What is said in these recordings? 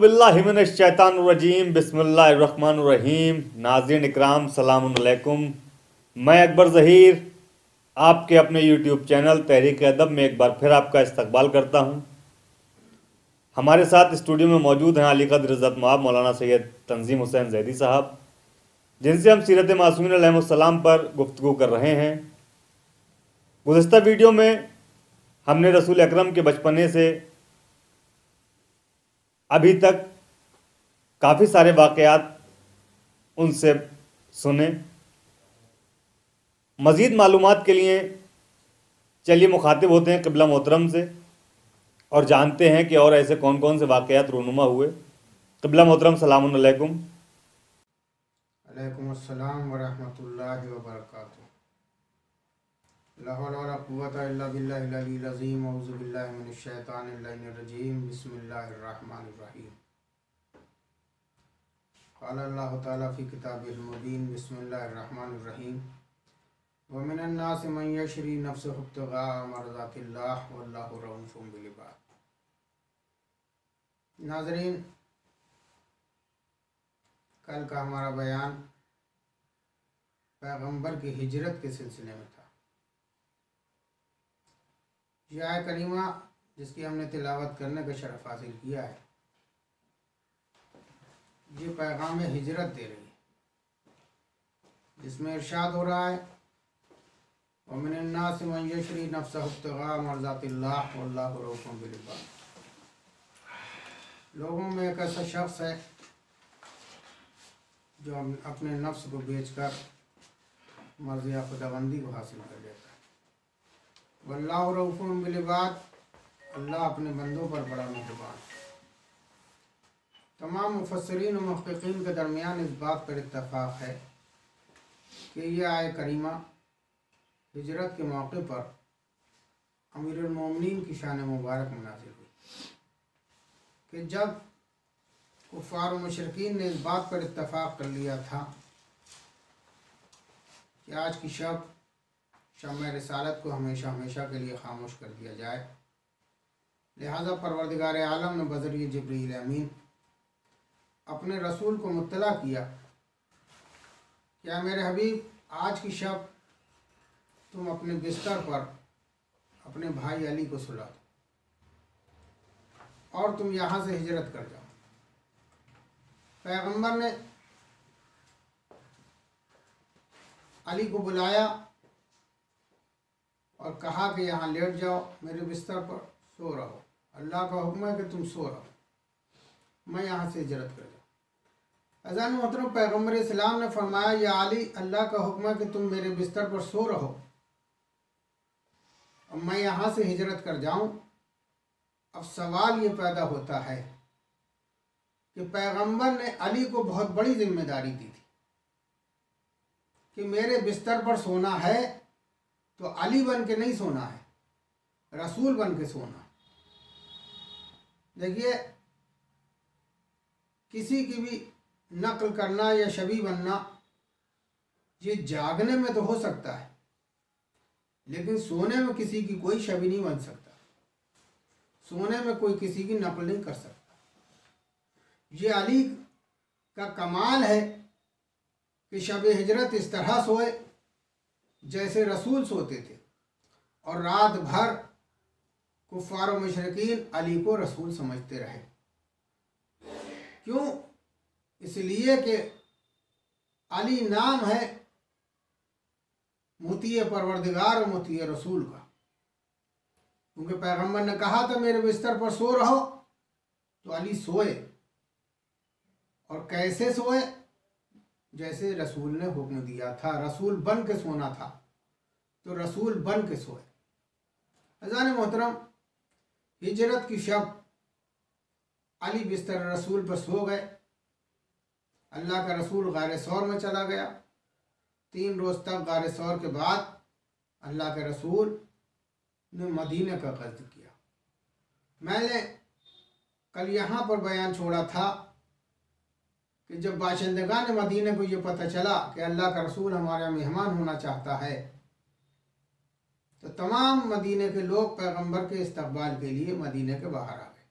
औज़ुबिल्लाहिमिनश्शैतानिर्रजीम बिस्मिल्लाहिर्रहमानिर्रहीम। नाज़रीन इकराम सलामुन अलैकुम। मैं अकबर ज़हीर आपके अपने यूट्यूब चैनल तहरीक अदब में एक बार फिर आपका इस्तकबाल करता हूँ। हमारे साथ स्टूडियो में मौजूद हैं अली क़द्र इज़्ज़त मआब मौलाना सैयद तंज़ीम हुसैन ज़ैदी साहब, जिनसे हम सीरत मासूमीन अलैहिमुस्सलाम पर गुफ्तगू कर रहे हैं। गुज़िश्ता वीडियो में हमने रसूल अकरम के बचपने से अभी तक काफ़ी सारे वाक़यात उनसे सुने। मज़ीद मालूमात के लिए चलिए मुखातिब होते हैं क़िबला मोहतरम से और जानते हैं कि और ऐसे कौन कौन से वाक़यात रूनुमा हुए। क़िबला मोहतरम सलामुन अलैकुम। अलैकुम अस्सलाम व रहमतुल्लाहि व बरकातुहू। ला हौला व ला कुव्वता इल्ला बिल्लाहिल अलीय्यिल अज़ीम। औज़ु बिल्लाहि मिनश शैतानिर रजीम। बिस्मिल्लाहिर रहमानिर रहीम। क़ाला अल्लाहु तआला फ़ी किताबिहिल मुबीन। बिस्मिल्लाहिर रहमानिर रहीम। व मिनन नासि मन यशरी नफ्सहु इब्तिग़ाअ मरज़ातिल्लाह वल्लाहु रऊफ़ुम बिल इबाद। नाज़रीन, कल का हमारा बयान पैगंबर की हिजरत के सिलसिले में था। यह आयत करीमा जिसकी हमने तिलावत करने का शरफ हासिल किया है, ये पैगाम हिजरत दे रही है, जिसमें इरशाद हो रहा है व मिनन नासि मन यशरी नफ्सहु इब्तिग़ाअ मरज़ातिल्लाह वल्लाहु रऊफ़ुम बिल इबाद। लोगों में एक ऐसा शख्स है जो अपने नफ्स को बेचकर मर्ज़िया खुदाबंदी को हासिल कर लेता है। वल्लाहु रऊफ़ुम बिल इबाद, अल्लाह अपने बंदों पर बड़ा मेहरबान। तमाम मुफस्सिरीन और मुहक़्क़ीक़ीन के दरमियान इस बात पर इत्तफ़ाक़ है कि यह आयत करीमा हिजरत के मौके पर अमीरुल मोमिनीन की शान मुबारक में नाज़िल हुई कि जब कुफ़ार और मुशरिकीन ने इस बात पर इत्तफ़ाक़ कर लिया था कि आज की शब शम्म रिसालत को हमेशा हमेशा के लिए खामोश कर दिया जाए, लिहाजा परवरदिगार आलम ने बज़रिए जिब्रील अमीन अपने रसूल को मुत्तला किया, क्या मेरे हबीब, आज की शब तुम अपने बिस्तर पर अपने भाई अली को सुला दो और तुम यहाँ से हिजरत कर जाओ। पैगंबर ने अली को बुलाया और कहा कि यहाँ लेट जाओ, मेरे बिस्तर पर सो रहो। अल्लाह का हुक्म है कि तुम सो रहो, मैं यहाँ से हिजरत कर जाऊँ। अज़ान मोहतरम, पैगंबर इस्लाम ने फरमाया, या अली, अल्लाह का हुक्म है कि तुम मेरे बिस्तर पर सो रहो और मैं यहाँ से हिजरत कर जाऊँ। अब सवाल ये पैदा होता है कि पैगंबर ने अली को बहुत बड़ी जिम्मेदारी दी थी कि मेरे बिस्तर पर सोना है तो अली बन के नहीं सोना है, रसूल बन के सोना है। देखिए, किसी की भी नकल करना या शबी बनना ये जागने में तो हो सकता है, लेकिन सोने में किसी की कोई शबी नहीं बन सकता, सोने में कोई किसी की नकल नहीं कर सकता। ये अली का कमाल है कि शब हिजरत इस तरह सोए जैसे रसूल सोते थे और रात भर कुफ़ार और मुशरिकीन अली को रसूल समझते रहे। क्यों? इसलिए कि अली नाम है मुतीए परवरदिगार और मुतीए रसूल का, क्योंकि पैगंबर ने कहा था मेरे बिस्तर पर सो रहो, तो अली सोए। और कैसे सोए? जैसे रसूल ने हुक्म दिया था, रसूल बन के सोना था तो रसूल बन के सोए। अज़ान मोहतरम, हिजरत की शब अली बिस्तर रसूल पर सो गए। अल्लाह का रसूल गारे सौर में चला गया। 3 रोज़ तक गारे सौर के बाद अल्लाह के रसूल ने मदीने का क़स्द किया। मैंने कल यहाँ पर बयान छोड़ा था कि जब बाशिंदगान मदीने को ये पता चला कि अल्लाह का रसूल हमारे मेहमान होना चाहता है, तो तमाम मदीने के लोग पैगंबर के इस्तकबाल के लिए मदीने के बाहर आ गए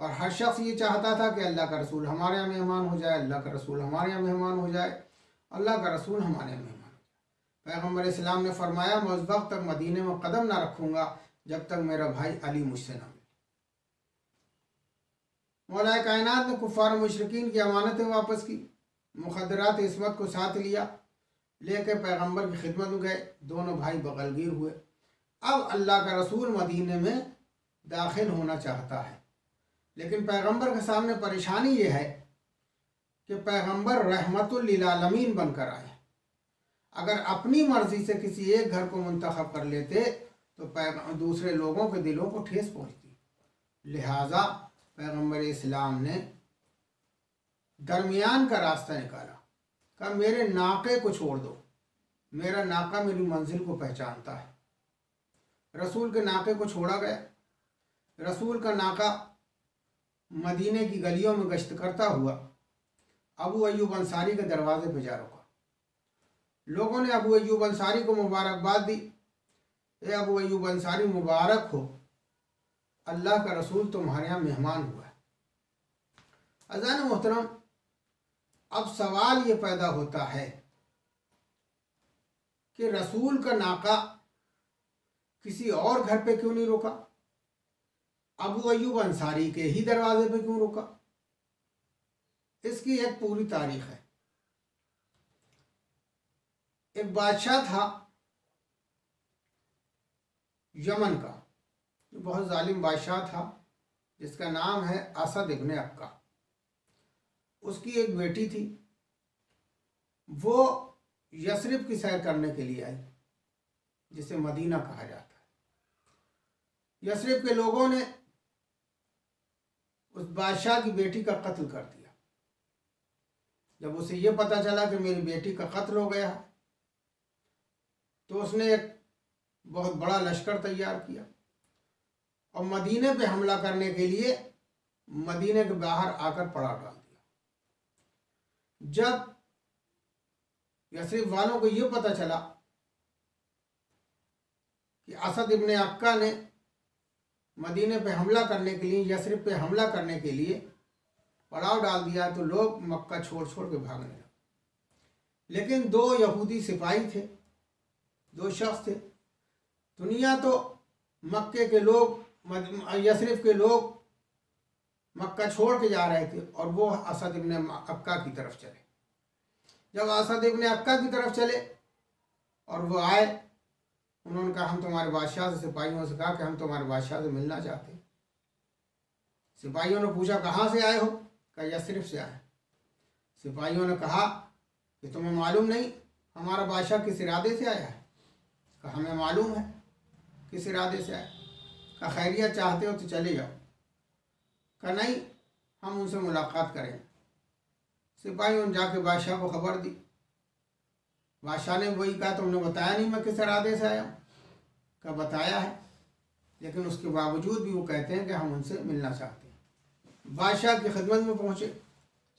और हर शख्स ये चाहता था कि अल्लाह का रसूल हमारे यहाँ मेहमान हो जाए, अल्लाह का रसूल हमारे यहाँ मेहमान हो जाए, अल्लाह का रसूल हमारे यहाँ मेहमान हो जाए। पैगम्बर इस्लाम ने फरमाया, मैं उस वक्त तक मदीने में कदम ना रखूँगा जब तक मेरा भाई अली मुझसे ना मिले। मौला कायनात ने कुफ़ार मुशरिकीन की अमानतें वापस की, मुखदरात इस्मत को साथ लिया, लेकर पैगंबर की खिदमत में गए। दोनों भाई बगलगीर हुए। अब अल्लाह का रसूल मदीने में दाखिल होना चाहता है, लेकिन पैगंबर के सामने परेशानी ये है कि पैगंबर रहमतुल लिल आलमीन बनकर आए। अगर अपनी मर्जी से किसी एक घर को मुंतखब कर लेते तो दूसरे लोगों के दिलों को ठेस पहुंचती। लिहाजा पैगंबर इस्लाम ने दरमियान का रास्ता निकाला, कहा मेरे नाके को छोड़ दो, मेरा नाका मेरी मंजिल को पहचानता है। रसूल के नाके को छोड़ा गया। रसूल का नाका मदीने की गलियों में गश्त करता हुआ अबू अय्यूब अंसारी के दरवाजे पर जा रुका। लोगों ने अबू अय्यूब अंसारी को मुबारकबाद दी। ए अबू अय्यूब अंसारी, मुबारक हो, अल्लाह का रसूल तुम्हारे यहाँ मेहमान हुआ है। अज़ान मोहतरम, अब सवाल ये पैदा होता है कि रसूल का नाका किसी और घर पे क्यों नहीं रुका? अबू अय्यूब अंसारी के ही दरवाजे पे क्यों रुका? इसकी एक पूरी तारीख है। एक बादशाह था यमन का, जो बहुत जालिम बादशाह था, जिसका नाम है असद इब्न अक्का। उसकी एक बेटी थी, वो यसरिब की सैर करने के लिए आई, जिसे मदीना कहा जाता है। यसरिब के लोगों ने उस बादशाह की बेटी का कत्ल कर दिया। जब उसे ये पता चला कि मेरी बेटी का कत्ल हो गया, तो उसने एक बहुत बड़ा लश्कर तैयार किया और मदीने पे हमला करने के लिए मदीने के बाहर आकर पड़ाव डाल दिया। जब यसरिब वालों को ये पता चला कि असद इब्न अक्का ने मदीने पे हमला करने के लिए, यसरिब पे हमला करने के लिए पड़ाव डाल दिया, तो लोग मक्का छोड़ छोड़ के भागने लगे। लेकिन दो यहूदी सिपाही थे, दो शख्स थे। दुनिया तो मक्के के लोग, यसरिब के लोग मक्का छोड़ के जा रहे थे और वो असद इब्न अक्का की तरफ चले। जब असद इब्न अक्का की तरफ चले और वो आए, उन्होंने कहा हम तुम्हारे बादशाह से, सिपाहियों से कहा कि हम तुम्हारे बादशाह से मिलना चाहते हैं। सिपाहियों ने पूछा कहाँ से आए हो? कहा यसरिब से आए। सिपाहियों ने कहा कि तुम्हें मालूम नहीं हमारा बादशाह किस इरादे से आया है? कहा हमें मालूम है किस इरादे से आया। कहा खैरियत चाहते हो तो चले जाओ। कहा नहीं, हम उनसे मुलाकात करेंगे। सिपाहियों ने जाके बादशाह को खबर दी। बादशाह ने वही कहा तुमने बताया नहीं मैं किस इरादे से आया हूँ? कहा बताया है, लेकिन उसके बावजूद भी वो कहते हैं कि हम उनसे मिलना चाहते हैं। बादशाह की खिदमत में पहुँचे,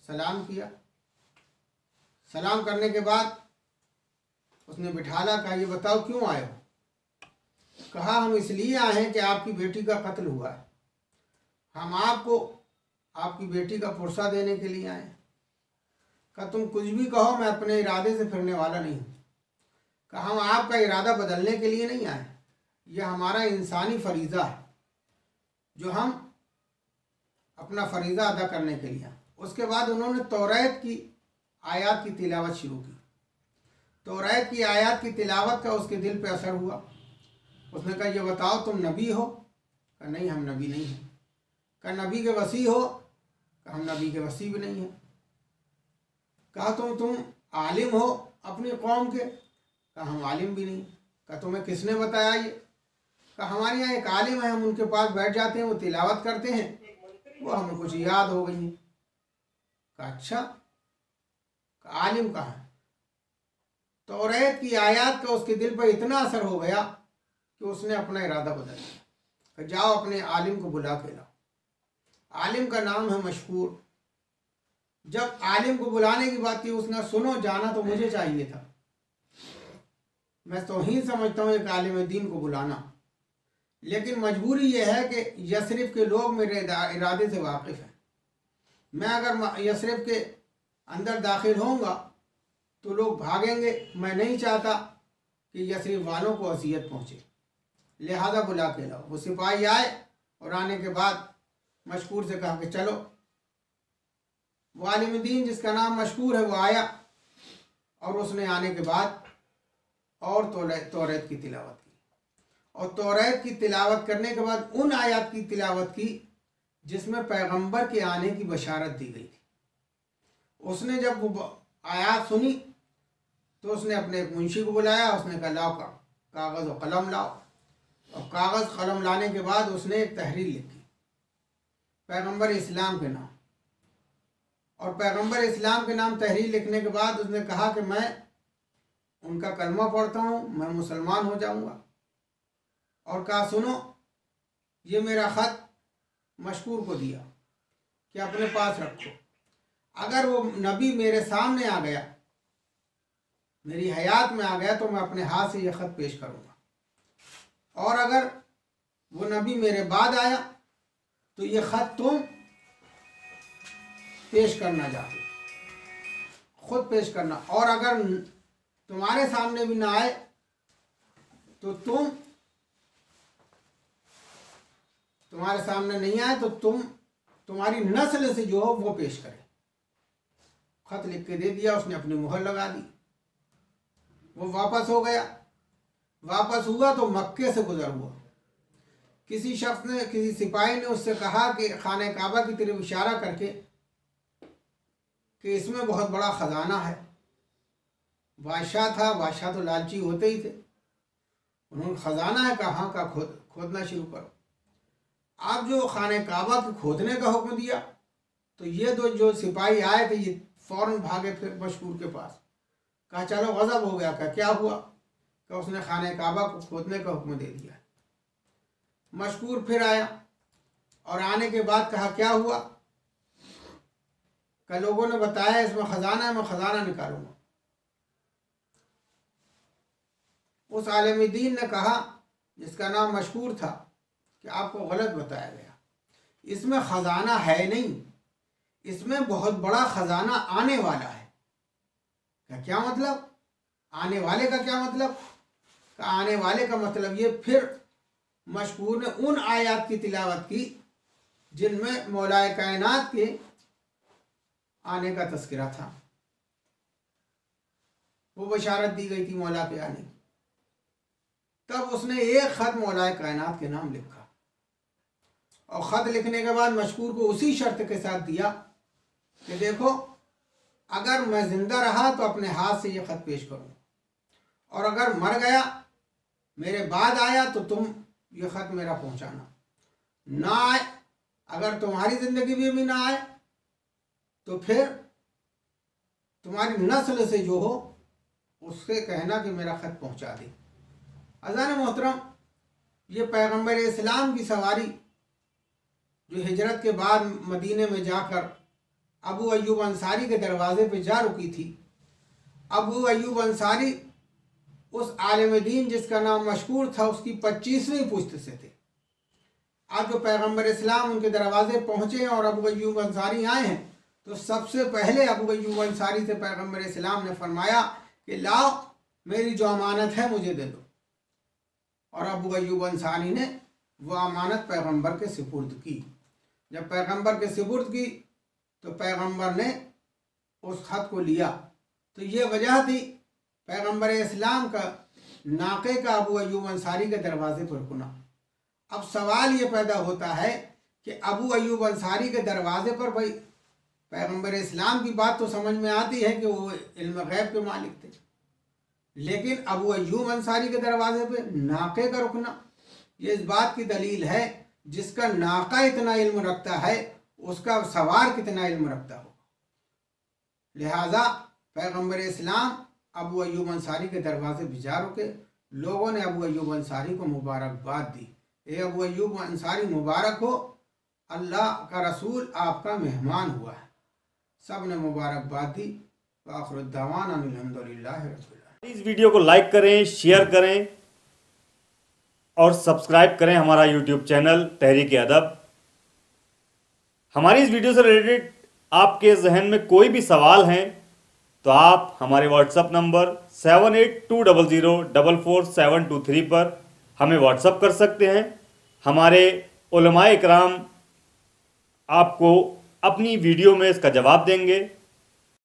सलाम किया। सलाम करने के बाद उसने बिठाला, कहा ये बताओ क्यों आए हो? कहा हम इसलिए आए हैं कि आपकी बेटी का कत्ल हुआ है, हम आपको आपकी बेटी का पुरसा देने के लिए आए हैं। कहा तुम कुछ भी कहो, मैं अपने इरादे से फिरने वाला नहीं हूँ। कहा हम आपका इरादा बदलने के लिए नहीं आए, यह हमारा इंसानी फरीज़ा है जो हम अपना फरीज़ा अदा करने के लिए आए। उसके बाद उन्होंने तौरात की आयत की तिलावत शुरू की। तौरात की आयत की तिलावत का उसके दिल पे असर हुआ। उसने कहा ये बताओ तुम नबी हो? कहा नहीं हम नबी नहीं हैं। कहा नबी के वसी हो? कहा हम नबी के वसी भी नहीं हैं। कहा तुम आलिम हो अपनी कौम के? कहा हम आलिम भी नहीं। कहा तुम्हें किसने बताया ये? कहा हमारे यहाँ एक आलिम है, हम उनके पास बैठ जाते हैं, वो तिलावत करते हैं, वो हमें कुछ याद हो गई है। कहा अच्छा, कहा आलिम कहाँ है? तौरात की आयत का उसके दिल पर इतना असर हो गया कि उसने अपना इरादा बदल लिया। जाओ अपने आलिम को बुला के लाओ। आलिम का नाम है मशहूर। जब आलिम को बुलाने की बात की, उसने सुनो जाना तो मुझे चाहिए था, मैं तौहीन समझता हूँ एक आलिम दीन को बुलाना, लेकिन मजबूरी ये है कि यसरिफ के लोग मेरे इरादे से वाकिफ़ हैं। मैं अगर यसरिफ के अंदर दाखिल होऊंगा तो लोग भागेंगे। मैं नहीं चाहता कि यसरिफ वालों को अज़ियत पहुँचे, लिहाजा बुला के लाओ। वो सिपाही आए और आने के बाद मशकूर से कहा कि चलो। वो आलिम दीन जिसका नाम मशकूर है वो आया और उसने आने के बाद और तौरात की तिलावत की, और तौरात की तिलावत करने के बाद उन आयत की तिलावत की जिसमें पैगंबर के आने की बशारत दी गई थी। उसने जब वो आयत सुनी तो उसने अपने एक मुंशी को बुलाया। उसने कहा लाओ कागज़ और कलम लाओ, और कागज़ कलम लाने के बाद उसने एक तहरीर लिखी पैगंबर इस्लाम के नाम। और पैगंबर इस्लाम के नाम तहरीर लिखने के बाद उसने कहा कि मैं उनका कलमा पढ़ता हूँ, मैं मुसलमान हो जाऊँगा। और कहा सुनो, ये मेरा ख़त मशकूर को दिया कि अपने पास रखो। अगर वो नबी मेरे सामने आ गया, मेरी हयात में आ गया, तो मैं अपने हाथ से ये ख़त पेश करूँगा। और अगर वो नबी मेरे बाद आया तो ये ख़त तुम पेश करना चाहते, खुद पेश करना। और अगर तुम्हारे सामने भी ना आए तो तुम्हारे सामने नहीं आए तो तुम्हारी नस्ल से जो हो वो पेश करे। खत लिख के दे दिया, उसने अपनी मुहर लगा दी। वो वापस हो गया। वापस हुआ तो मक्के से गुजर हुआ। किसी शख्स ने, किसी सिपाही ने उससे कहा कि खाने काबा की तरफ इशारा करके कि इसमें बहुत बड़ा ख़जाना है। बादशाह था, बादशाह तो लालची होते ही थे। उन्होंने ख़जाना है, कहाँ का खोदना शुरू करो। आप जो खाने काबा के खोदने का हुक्म दिया तो ये दो जो सिपाही आए थे ये फ़ौरन भागे फिर मशकूर के पास। कहा चलो, गज़ब हो गया। क्या हुआ? कि उसने खाने काबा को खोदने का हुक्म दे दिया। मशकूर फिर आया और आने के बाद कहा क्या हुआ? कि लोगों ने बताया इसमें ख़जाना है, मैं ख़जाना निकालूंगा। उस आलिम दीन ने कहा, जिसका नाम मशकूर था, कि आपको गलत बताया गया। इसमें ख़जाना है नहीं, इसमें बहुत बड़ा ख़जाना आने वाला है। क्या मतलब? आने वाले का क्या मतलब? आने वाले का मतलब ये। फिर मशकूर ने उन आयत की तिलावत की जिनमें मौलाए कायनात के आने का तस्करा था। वो बशारत दी गई थी मौला के आने की। तब उसने एक ख़त मौलाए कायनात के नाम लिखा, और ख़त लिखने के बाद मशकूर को उसी शर्त के साथ दिया कि देखो, अगर मैं ज़िंदा रहा तो अपने हाथ से ये ख़त पेश करूँ, और अगर मर गया, मेरे बाद आया, तो तुम ये ख़त मेरा पहुँचाना। ना आए, अगर तुम्हारी ज़िंदगी में भी ना आए तो फिर तुम्हारी नस्ल से जो हो उससे कहना कि मेरा ख़त पहुँचा दे। अज़ान मोहतरम, ये पैगंबर इस्लाम की सवारी जो हिजरत के बाद मदीने में जाकर अबू अय्यूब अंसारी के दरवाज़े पे जा रुकी थी। अबू अय्यूब अंसारी उस आलिम दीन जिसका नाम मशकूर था उसकी 25वीं पुश्त से थे। आज जो पैगंबर इस्लाम उनके दरवाजे पहुँचे और अबू अय्यूब अंसारी आए हैं, तो सबसे पहले अबू अय्यूब अंसारी से पैगंबर इस्लाम ने फरमाया कि लाओ, मेरी जो अमानत है मुझे दे दो। और अबू अय्यूब अंसारी ने वो अमानत पैगंबर के सुपुर्द की। जब पैगंबर के सुपुर्द की तो पैगंबर ने उस ख़त को लिया। तो ये वजह थी पैगंबर इस्लाम का नाक़े का अबू अय्यूब अंसारी के दरवाज़े पर रुकना। अब सवाल ये पैदा होता है कि अबू अय्यूब अंसारी के दरवाज़े पर, भाई पैगंबर इस्लाम की बात तो समझ में आती है कि वो इल्म गैब के मालिक थे, लेकिन अबू अय्यूब अंसारी के दरवाज़े पे नाक़े का रुकना, ये इस बात की दलील है जिसका नाक़ा इतना इल्म रखता है उसका सवार कितना इल्म रखता हो। लिहाजा पैगंबर इस्लाम अबू अय्यूब अंसारी के दरवाज़े पे जा रुके। लोगों ने अबू अय्यूब अंसारी को मुबारकबाद दी। ए अबू अय्यूब अंसारी मुबारक हो, अल्लाह का रसूल आपका मेहमान हुआ है। सब ने मुबारकबाद दी। आखिरुद्दावाना अनिल हम्दुलिल्लाहि रब्बिल आलमीन। इस वीडियो को लाइक करें, शेयर करें और सब्सक्राइब करें हमारा यूट्यूब चैनल तहरीक अदब। हमारी इस वीडियो से रिलेटेड आपके जहन में कोई भी सवाल हैं तो आप हमारे व्हाट्सएप नंबर 7820044723 पर हमें व्हाट्सएप कर सकते हैं। हमारे उलमाए इकराम आपको अपनी वीडियो में इसका जवाब देंगे।